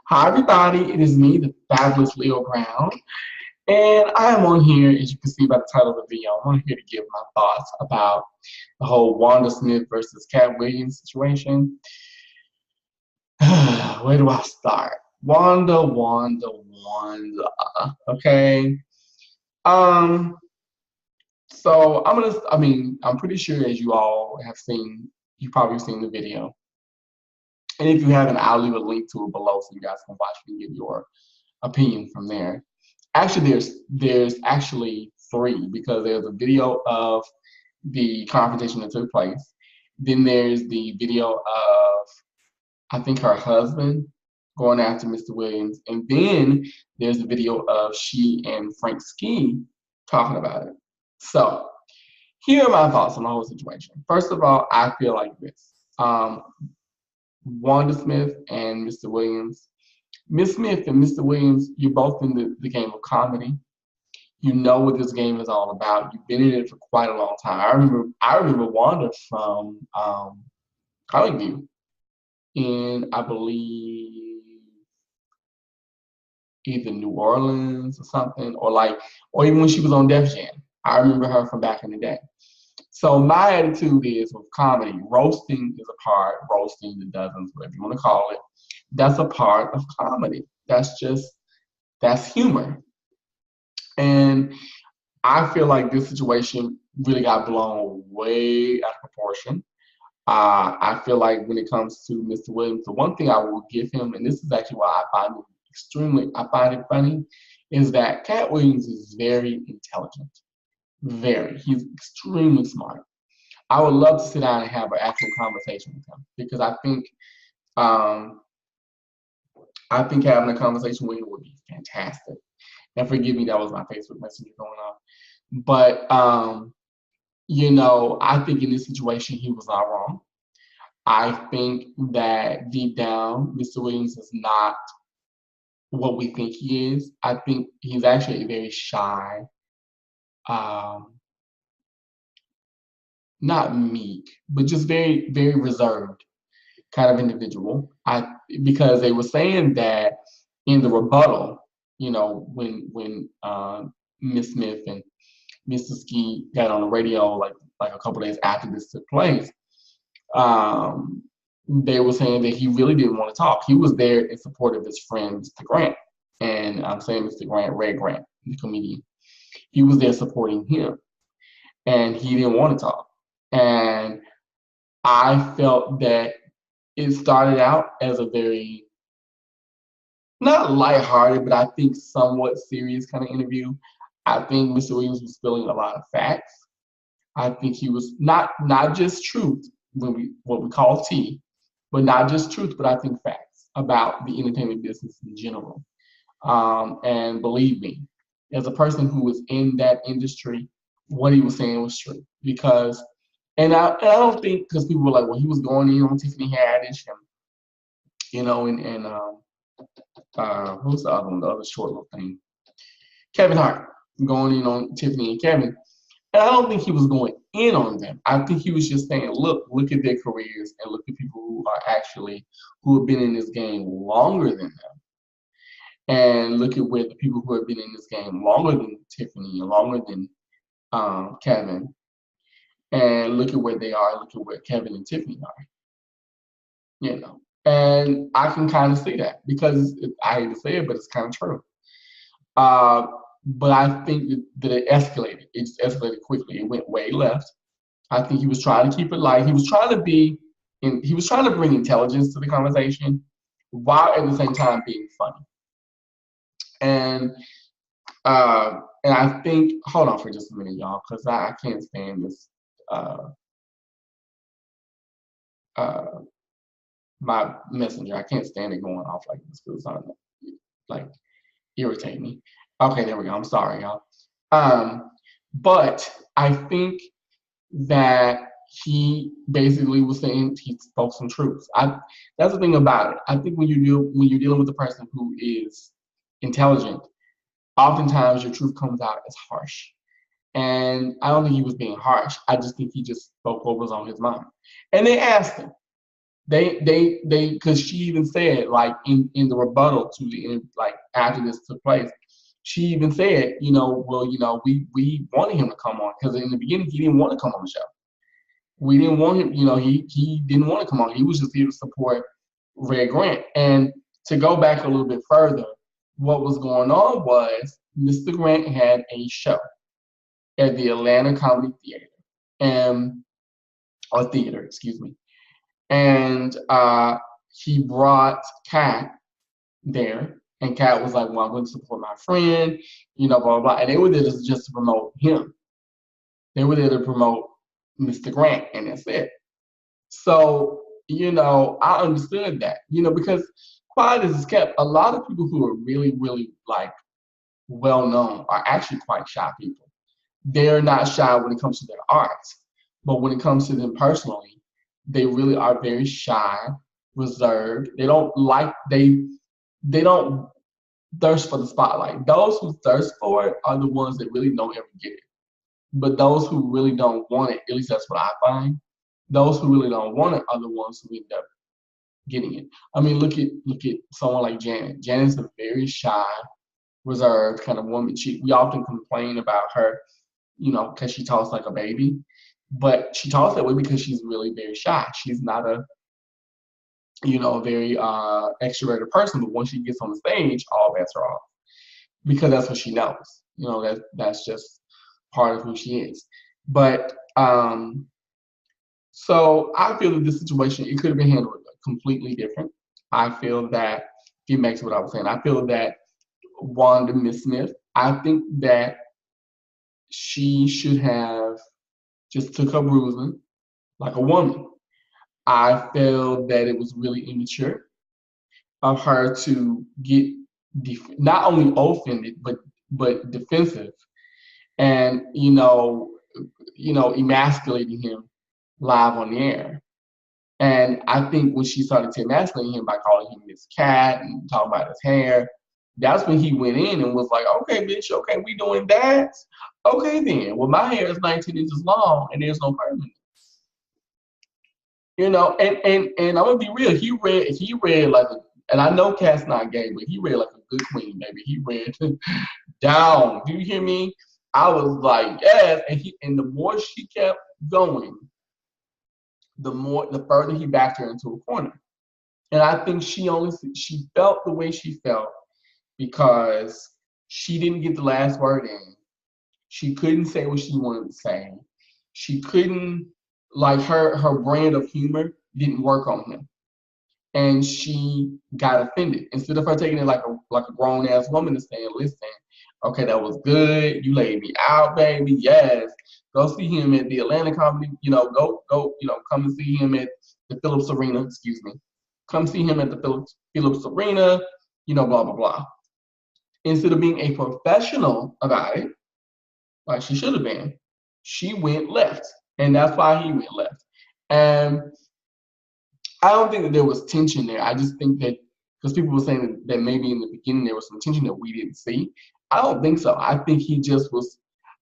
Hi everybody, it is me, the fabulous Leo Brown, and I am on here, as you can see by the title of the video, I'm on here to give my thoughts about the whole Wanda Smith versus Katt Williams situation. Where do I start? Wanda, okay? Um, so I'm pretty sure as you all have seen, you've probably seen the video. And if you haven't, I'll leave a link to it below so you guys can watch and give your opinion from there. Actually, there's actually three because there's a video of the confrontation that took place. Then there's the video of I think her husband going after Mr. Williams, and then there's a video of she and Frank Ski talking about it. So here are my thoughts on the whole situation. First of all, I feel like this. Wanda Smith and Mr. Williams. Miss Smith and Mr. Williams, you're both in the game of comedy. You know what this game is all about. You've been in it for quite a long time. I remember Wanda from College View in, I believe, either New Orleans or something, or even when she was on Def Jam. I remember her from back in the day. So my attitude is with comedy, roasting is a part, roasting the dozens, whatever you want to call it. That's a part of comedy. That's humor. And I feel like this situation really got blown way out of proportion. I feel like when it comes to Mr. Williams, the one thing I will give him, and this is actually why I find it funny, is that Katt Williams is very intelligent. Very. He's extremely smart. I would love to sit down and have an actual conversation with him because um, I think having a conversation with him would be fantastic. And forgive me, that was my Facebook Messenger going on. But I think in this situation he was not wrong. I think that deep down, Mr. Williams is not what we think he is. I think he's actually a very shy, um, not meek, but just very, very reserved kind of individual. Because they were saying that in the rebuttal, when Miss Smith and Mr. Ski got on the radio like a couple days after this took place, they were saying that he really didn't want to talk. He was there in support of his friend Mr. Grant, and I'm saying Mr. Grant, Red Grant, the comedian. He was there supporting him, and he didn't want to talk. And I felt that it started out as a very not lighthearted, but I think somewhat serious kind of interview. I think Mr. Williams was spilling a lot of facts. I think he was not just truth, what we call tea, but not just truth, but I think facts about the entertainment business in general. And believe me, as a person who was in that industry, what he was saying was true. And I don't think because people were like, well, he was going in on Tiffany Haddish and who's the other one, the other short little thing, Kevin Hart, going in on Tiffany and Kevin. And I don't think he was going in on them. I think he was just saying, look at their careers and look at people who have been in this game longer than them. And look at where the people who have been in this game longer than Tiffany and longer than Kevin. And look at where they are, look at where Kevin and Tiffany are. And I can kind of see that because I hate to say it, but it's kind of true. But I think that it escalated. It just escalated quickly. It went way left. I think he was trying to keep it light. He was trying to bring intelligence to the conversation while at the same time being funny. And I think, hold on for just a minute, y'all, because I can't stand this. My messenger, I can't stand it going off like this because it's like irritate me. Okay, there we go. I'm sorry, y'all. But I think that he basically was saying he spoke some truths. That's the thing about it. I think when you're dealing with a person who is intelligent, oftentimes your truth comes out as harsh. And I don't think he was being harsh. I just think he just spoke what was on his mind. And they asked him. because she even said, like, in the rebuttal to like after this took place, she even said, well, we wanted him to come on because in the beginning he didn't want to come on the show. We didn't want him, he didn't want to come on. He was just here to support Red Grant. And to go back a little bit further, what was going on was Mr. Grant had a show at the Atlanta Comedy Theater, or theater, excuse me. And he brought Katt there, and Katt was like, well, I'm going to support my friend, blah, blah, blah. And they were there just to promote him. They were there to promote Mr. Grant, and that's it. So, I understood that, because quiet as it's kept, a lot of people who are really, really, like, well known are actually quite shy people. They're not shy when it comes to their art, but when it comes to them personally, they really are very shy, reserved. They don't thirst for the spotlight. Those who thirst for it are the ones that really don't ever get it. But those who really don't want it, at least that's what I find, those who really don't want it are the ones who end up getting it. I mean, look at someone like Janet. Janet's a very shy, reserved kind of woman. We often complain about her, because she talks like a baby, but she talks that way because she's really very shy. She's not a very extroverted person, but once she gets on the stage, all bets are off because that's what she knows. That's just part of who she is. But so I feel that this situation, it could have been handled completely different. I feel that it makes what I was saying. I feel that Wanda Miss Smith, I think that she should have just took her bruising like a woman. I feel that it was really immature of her to get not only offended but defensive, and emasculating him live on the air. And I think when she started to emasculate him by calling him Miss Katt and talking about his hair, that's when he went in and was like, okay, bitch, okay, we doing that? Okay then. Well, my hair is 19 inches long and there's no permanent. And I'm gonna be real. He read like and I know Katt's not gay, but he read like a good queen, baby. He read down. Do you hear me? I was like, yes. And the more she kept going, the further he backed her into a corner. And I think she felt the way she felt because she didn't get the last word in. She couldn't say what she wanted to say. She couldn't, like, her brand of humor didn't work on him. And she got offended. Instead of her taking it like a grown ass woman and saying, listen, okay, that was good. You laid me out, baby. Yes. Go see him at the Atlanta Comedy, go, come and see him at the Phillips Arena, excuse me. Come see him at the Phillips Arena, blah, blah, blah. Instead of being a professional about it, like she should have been, she went left. And that's why he went left. And I don't think that there was tension there. I just think that because people were saying that maybe in the beginning there was some tension that we didn't see. I don't think so. I think he just was.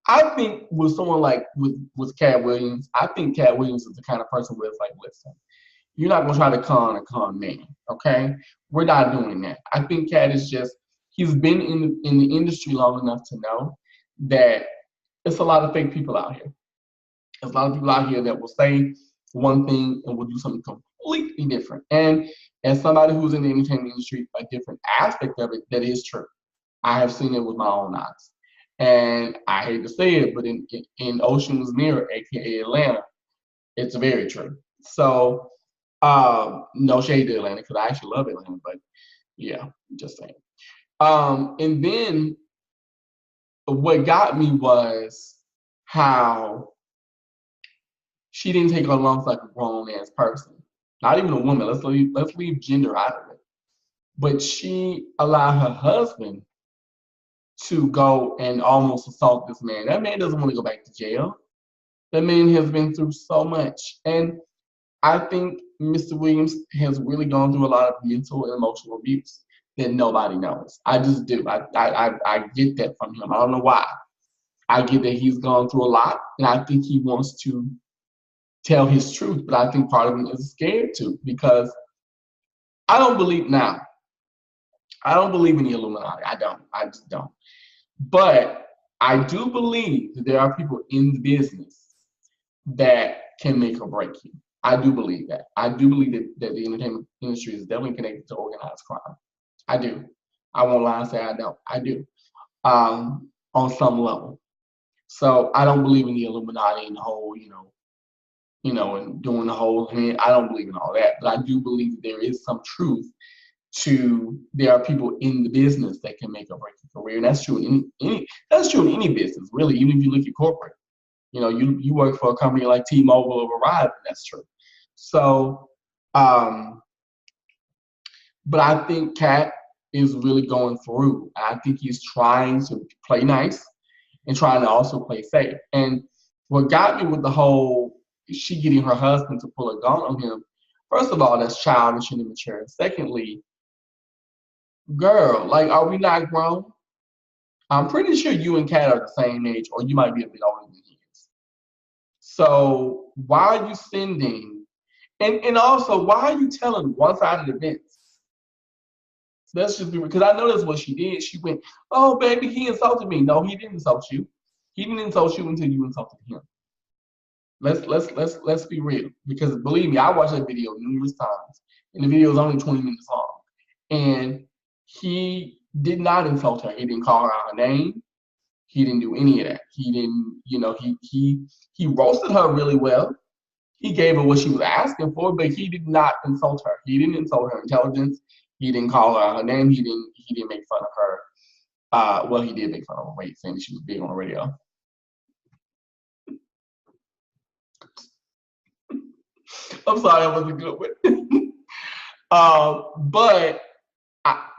I think with someone like with Katt Williams, I think Katt Williams is the kind of person where it's like, listen, you're not gonna try to con a con man, okay? We're not doing that. I think Katt is just he's been in the industry long enough to know that it's a lot of fake people out here. There's a lot of people out here that will say one thing and will do something completely different. And as somebody who's in the entertainment industry, a different aspect of it, that is true. I have seen it with my own eyes. And I hate to say it, but in Ocean's Mirror, aka Atlanta, it's very true. So no shade to Atlanta, because I actually love Atlanta, but yeah, just saying. And then what got me was how she didn't take her lumps like a grown ass person. Not even a woman. Let's leave gender out of it. But she allowed her husband to go and almost assault this man. That man doesn't want to go back to jail. That man has been through so much. And I think Mr. Williams has really gone through a lot of mental and emotional abuse that nobody knows. I just do. I get that from him. I don't know why. I get that he's gone through a lot, and I think he wants to tell his truth, but I think part of him is scared to, because I don't believe now. I don't believe in the Illuminati. I don't. I just don't. But I do believe that there are people in the business that can make or break you. I do believe that. I do believe that the entertainment industry is definitely connected to organized crime. I do. I won't lie and say I don't. I do. On some level. So I don't believe in the Illuminati and the whole, and doing the whole thing. I don't believe in all that. But I do believe that there is some truth to there are people in the business that can make or break your career. And that's true in any business, really, even if you look at corporate. You work for a company like T-Mobile or Verizon, that's true. So, but I think Katt is really going through. I think he's trying to play nice and trying to also play safe. And what got me with the whole she getting her husband to pull a gun on him, first of all, that's childish and immature. Secondly, girl, like, are we not grown? I'm pretty sure you and Katt are the same age, or you might be a bit older than he is. So why are you sending, and also why are you telling one side of the events? Let's just be, because I know that's what she did. She went, "Oh, baby, he insulted me." No, he didn't insult you. He didn't insult you until you insulted him. Let's be real. Because believe me, I watched that video numerous times, and the video is only 20 minutes long. And he did not insult her. He didn't call her out her name. He didn't do any of that. He didn't, he roasted her really well. He gave her what she was asking for, but he did not insult her. He didn't insult her intelligence. He didn't call her her name. He didn't make fun of her. Well, he did make fun of her weight, saying she was big on the radio. I'm sorry, that wasn't a good one.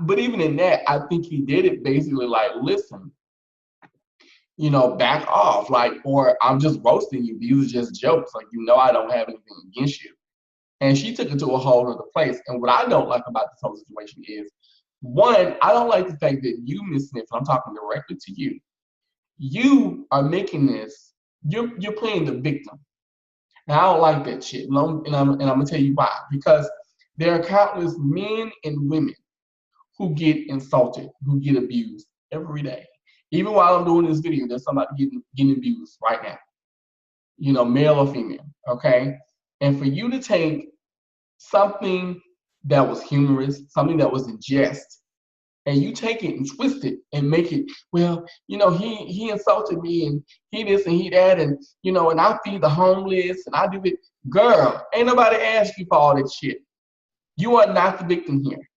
But even in that, I think he did it basically like, listen, back off, like, or I'm just roasting you. These are just jokes. Like, I don't have anything against you. And she took it to a whole other place. And what I don't like about this whole situation is, one, I don't like the fact that you, Miss Smith, and I'm talking directly to you, you are making this, you're playing the victim. And I don't like that shit. And I'm gonna tell you why. Because there are countless men and women who get insulted, who get abused every day. Even while I'm doing this video, there's somebody getting abused right now. Male or female, okay? And for you to take something that was humorous, something that was in jest, and you take it and twist it and make it, well, he insulted me and he this and he that, and and I feed the homeless and I do it. Girl, ain't nobody asked you for all that shit. You are not the victim here.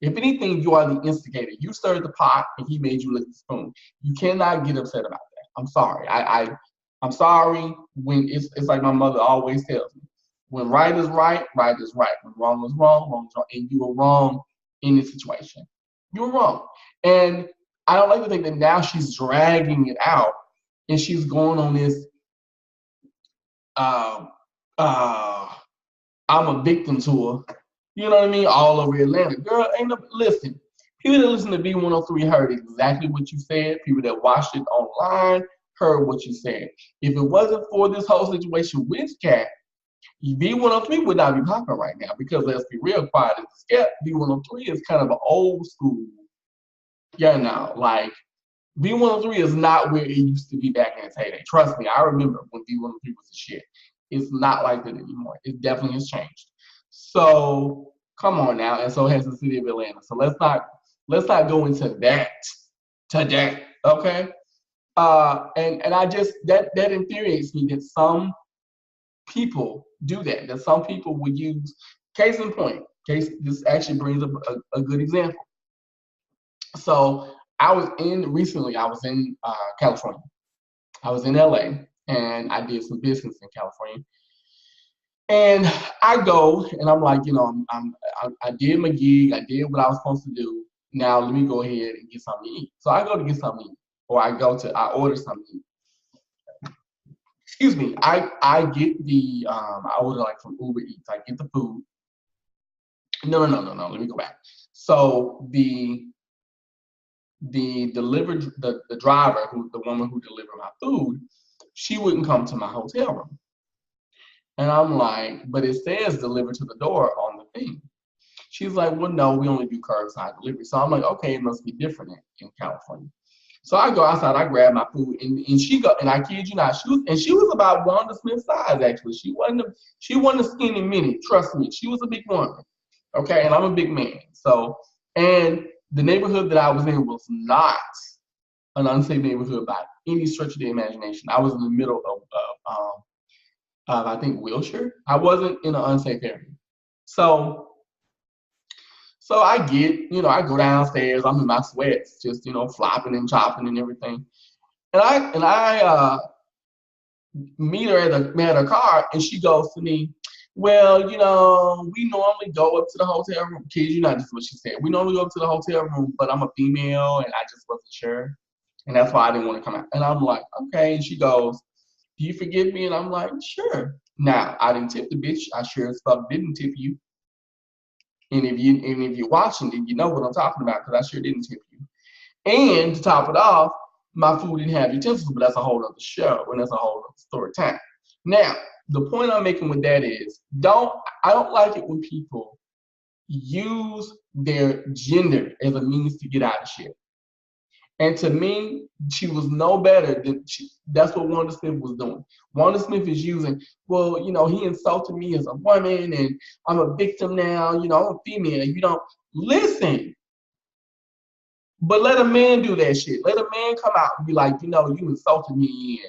If anything, you are the instigator. You stirred the pot and he made you lick the spoon. You cannot get upset about that. I'm sorry. I'm sorry. When it's like my mother always tells me, when right is right, right is right. When wrong is wrong, wrong is wrong. And you were wrong in this situation. You were wrong. And I don't like to think that now she's dragging it out and she's going on this I'm a victim tour. You know what I mean? All over Atlanta. Girl, listen. People that listen to B103 heard exactly what you said. People that watched it online heard what you said. If it wasn't for this whole situation with Katt, B103 would not be popping right now, because let's be real, quiet as a skep, B103 is kind of an old school. Like B103 is not where it used to be back in its heyday. Trust me, I remember when B103 was the shit. It's not like that anymore. It definitely has changed. So come on now, and so has the city of Atlanta. So let's not go into that today, okay? And I just that infuriates me that some people do that. That some people would use. Case in point. This actually brings up a good example. So I was in California. I was in LA, and I did some business in California. And I go, and I'm like, I did my gig, I did what I was supposed to do. Now let me go ahead and get something to eat. So I go to get something to eat, or I order something to eat. Excuse me, I get I order like from Uber Eats. I get the food. No. Let me go back. So the driver, the woman who delivered my food, she wouldn't come to my hotel room. And I'm like, but it says deliver to the door on the thing. She's like, well, no, we only do curbside delivery. So I'm like, okay, it must be different in California. So I go outside, I grab my food, and she go, and I kid you not, she was about Wanda Smith's size actually. She wasn't a skinny mini, trust me. She was a big woman. Okay, and I'm a big man. So, and the neighborhood that I was in was not an unsafe neighborhood by any stretch of the imagination. I was in the middle of I think Wilshire. I wasn't in an unsafe area. So I get, I go downstairs, I'm in my sweats, just, flopping and chopping and everything. And I meet her at her car, and she goes to me, well, we normally go up to the hotel room. Kids, you know, this is what she said. We normally go up to the hotel room, but I'm a female and I just wasn't sure. And that's why I didn't want to come out. And I'm like, okay. And she goes, do you forgive me? And I'm like, sure. Now, I didn't tip the bitch. I sure as fuck didn't tip you. And if you're watching, then you know what I'm talking about, because I sure didn't tip you. And to top it off, my food didn't have utensils, but that's a whole other show, and that's a whole other story time. Now, the point I'm making with that is, I don't like it when people use their gender as a means to get out of shit. And to me, she was no better than that's what Wanda Smith was doing. Wanda Smith is using, well, he insulted me as a woman and I'm a victim now, I'm a female. You don't listen. But let a man do that shit. Let a man come out and be like, you insulted me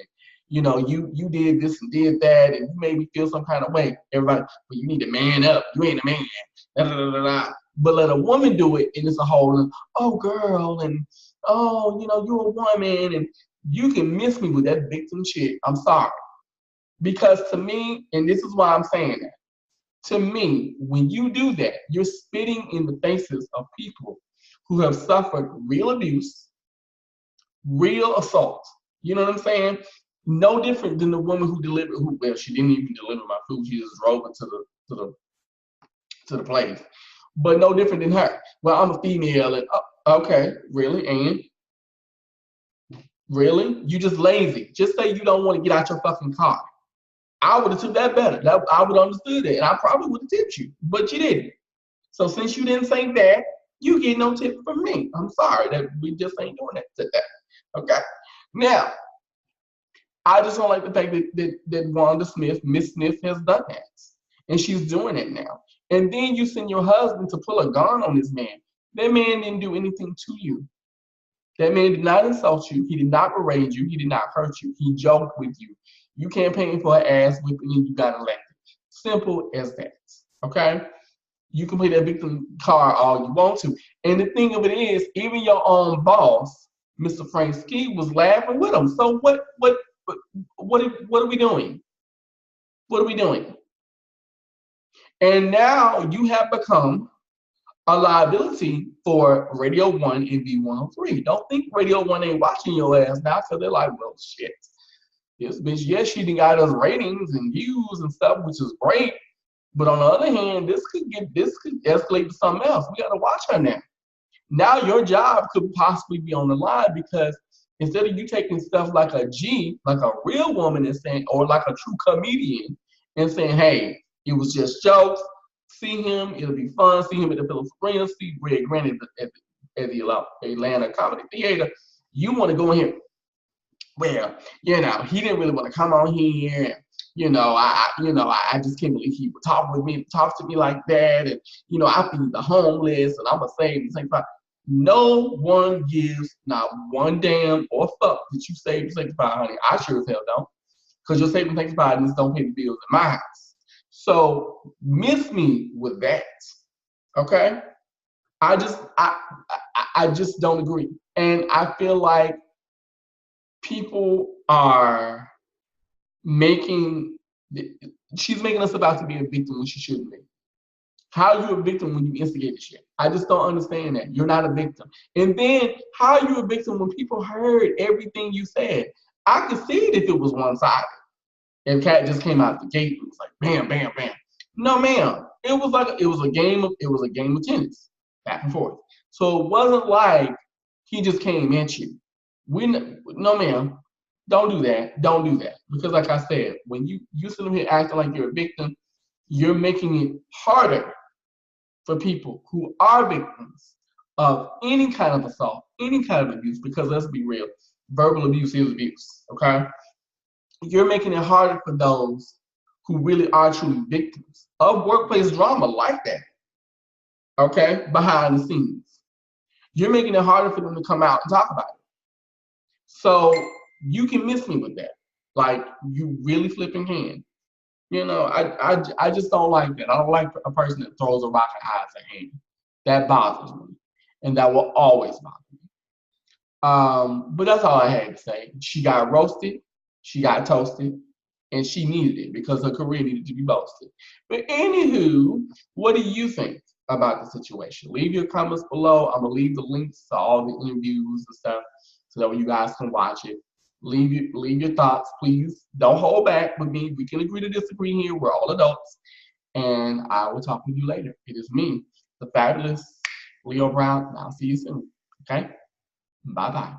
and you did this and did that and you made me feel some kind of way. Everybody, but you need to man up. You ain't a man. Da, da, da, da, da. But let a woman do it and it's a whole, oh girl, and oh, you're a woman and you can miss me with that victim shit. I'm sorry. Because to me, and this is why I'm saying that, to me, when you do that, you're spitting in the faces of people who have suffered real abuse, real assault. You know what I'm saying? No different than the woman who delivered, well, she didn't even deliver my food. She just drove it to the place. But no different than her. Well, I'm a female, and okay, really? And really? You just lazy. Just say you don't want to get out your fucking car. I would have took that better. I would have understood it, and I probably would have tipped you, but you didn't. So since you didn't say that, you get no tip from me. I'm sorry that we just ain't doing that today. Okay. Now, I just don't like the fact that Wanda Smith, Miss Smith, has done that, and she's doing it now. And then you send your husband to pull a gun on this man. That man didn't do anything to you. That man did not insult you. He did not berate you. He did not hurt you. He joked with you. You campaigned for an ass whipping and you got elected. Simple as that. Okay? You can play that victim card all you want to. And the thing of it is, even your own boss, Mr. Frank Ski, was laughing with him. So what are we doing? What are we doing? And now you have become a liability for Radio 1 and V103. Don't think Radio 1 ain't watching your ass now, because they're like, well, shit. This bitch, yes, she done got us ratings and views and stuff, which is great. But on the other hand, this could escalate to something else. We gotta watch her now. Now your job could possibly be on the line, because instead of you taking stuff like a G, like a real woman, and saying, or like a true comedian, and saying, hey, it was just jokes. See him, it'll be fun. See him at the Phillips Arena. See Red Granite at the Atlanta Comedy Theater. You want to go in here. Well, he didn't really want to come on here. I just can't believe he would talk to me like that. And, I feed the homeless and I'm a save and sanctify. No one gives not one damn or fuck that you save and sanctify, honey. I sure as hell don't. Because your save and sanctify don't pay the bills in my house. So miss me with that. Okay? I just don't agree. And I feel like people are she's making us about to be a victim when she shouldn't be. How are you a victim when you instigate the shit? I just don't understand that. You're not a victim. And then how are you a victim when people heard everything you said? I could see it if it was one-sided. If Katt just came out the gate and was like bam, bam, bam. No, ma'am. It was a game of tennis, back and forth. So it wasn't like he just came at you. No, ma'am. Don't do that. Don't do that. Because like I said, when you sit here acting like you're a victim, you're making it harder for people who are victims of any kind of assault, any kind of abuse, because let's be real, verbal abuse is abuse, okay? You're making it harder for those who really are truly victims of workplace drama like that, okay, behind the scenes. You're making it harder for them to come out and talk about it. So you can miss me with that. Like, you really flipping hand. I just don't like that. I don't like a person that throws a rock and hides a hand. That bothers me. And that will always bother me. But that's all I had to say. She got roasted, she got toasted, and she needed it because her career needed to be boasted. But anywho, what do you think about the situation? Leave your comments below. I'm gonna leave the links to all the interviews and stuff so that you guys can watch it. Leave your thoughts, please. Don't hold back with me. We can agree to disagree here. We're all adults. And I will talk with you later. It is me, the fabulous Leo Brown, and I'll see you soon. Okay? Bye bye.